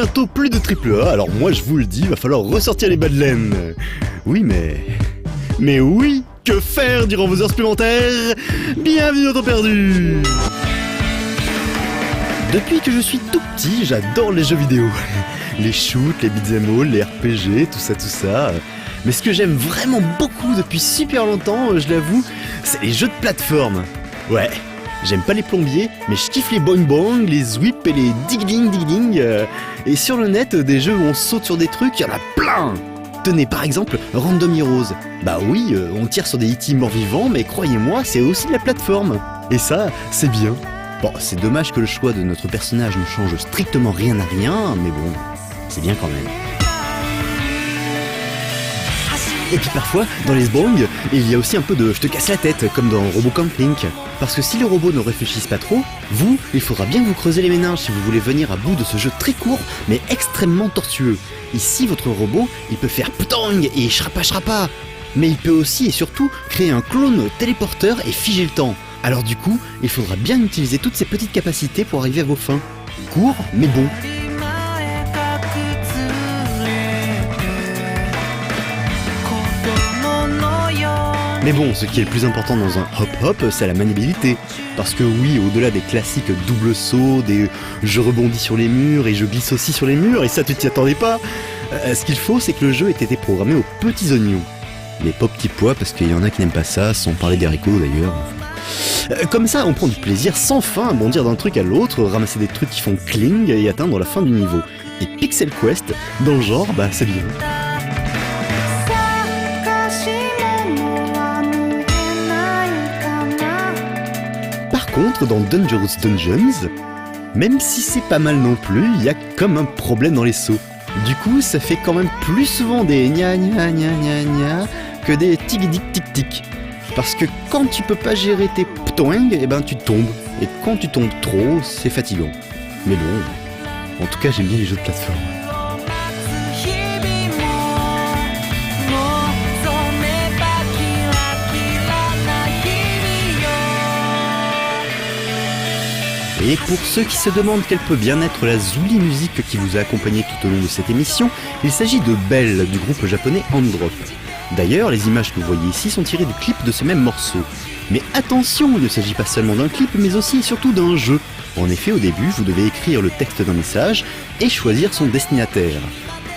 bientôt plus de AAA, alors moi je vous le dis, va falloir ressortir les bas de laine. Oui mais oui, que faire durant vos heures supplémentaires? Bienvenue au temps perdu. Depuis que je suis tout petit, j'adore les jeux vidéo. Les shoots, les beat'em all, les RPG, tout ça. Mais ce que j'aime vraiment beaucoup depuis super longtemps, je l'avoue, c'est les jeux de plateforme. Ouais, j'aime pas les plombiers, mais je kiffe les boing boing, les whips et les dig-ding. Et sur le net, des jeux où on saute sur des trucs, il y en a plein. Tenez par exemple Random Heroes. Bah oui, on tire sur des E.T. morts-vivants, mais croyez-moi, c'est aussi de la plateforme. Et ça, c'est bien. Bon, c'est dommage que le choix de notre personnage ne change strictement rien à rien, mais bon, c'est bien quand même. Et puis parfois, dans les sbongs, il y a aussi un peu de je te casse la tête, comme dans Robocop Link. Parce que si les robots ne réfléchissent pas trop, vous, il faudra bien que vous creusez les méninges si vous voulez venir à bout de ce jeu très court, mais extrêmement tortueux. Ici, votre robot, il peut faire ptong et shrapa. Mais il peut aussi et surtout créer un clone téléporteur et figer le temps. Alors du coup, il faudra bien utiliser toutes ces petites capacités pour arriver à vos fins. Court, mais bon. Mais bon, ce qui est le plus important dans un hop-hop, c'est la maniabilité. Parce que oui, au-delà des classiques double saut, des je rebondis sur les murs et je glisse aussi sur les murs, et ça tu t'y attendais pas, ce qu'il faut c'est que le jeu ait été programmé aux petits oignons. Mais pas aux petits pois, parce qu'il y en a qui n'aiment pas ça, sans parler des haricots d'ailleurs. Comme ça, on prend du plaisir sans fin à bondir d'un truc à l'autre, ramasser des trucs qui font cling et atteindre la fin du niveau. Et Pixel Quest, dans le genre, bah c'est bien. Par contre, dans Dangerous Dungeons, même si c'est pas mal non plus, il y a comme un problème dans les sauts. Du coup, ça fait quand même plus souvent des gna que des tic-tic-tic-tic. Parce que quand tu peux pas gérer tes ptoing, eh ben tu tombes. Et quand tu tombes trop, c'est fatigant. Mais bon, en tout cas j'aime bien les jeux de plateforme. Et pour ceux qui se demandent quelle peut bien être la Zuli musique qui vous a accompagné tout au long de cette émission, il s'agit de Belle du groupe japonais Androp. D'ailleurs, les images que vous voyez ici sont tirées du clip de ce même morceau. Mais attention, il ne s'agit pas seulement d'un clip, mais aussi et surtout d'un jeu. En effet, au début, vous devez écrire le texte d'un message et choisir son destinataire.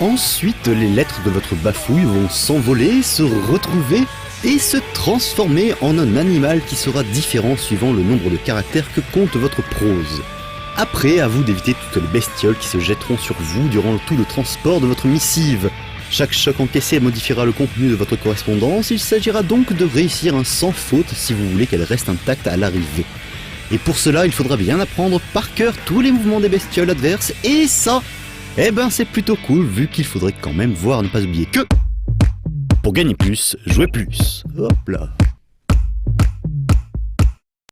Ensuite, les lettres de votre bafouille vont s'envoler, se retrouver et se transformer en un animal qui sera différent suivant le nombre de caractères que compte votre prose. Après, à vous d'éviter toutes les bestioles qui se jetteront sur vous durant tout le transport de votre missive. Chaque choc encaissé modifiera le contenu de votre correspondance, il s'agira donc de réussir un sans faute si vous voulez qu'elle reste intacte à l'arrivée. Et pour cela, il faudra bien apprendre par cœur tous les mouvements des bestioles adverses, et ça, eh ben c'est plutôt cool vu qu'il faudrait quand même voir ne pas oublier que... Pour gagner plus, jouez plus. Hop là.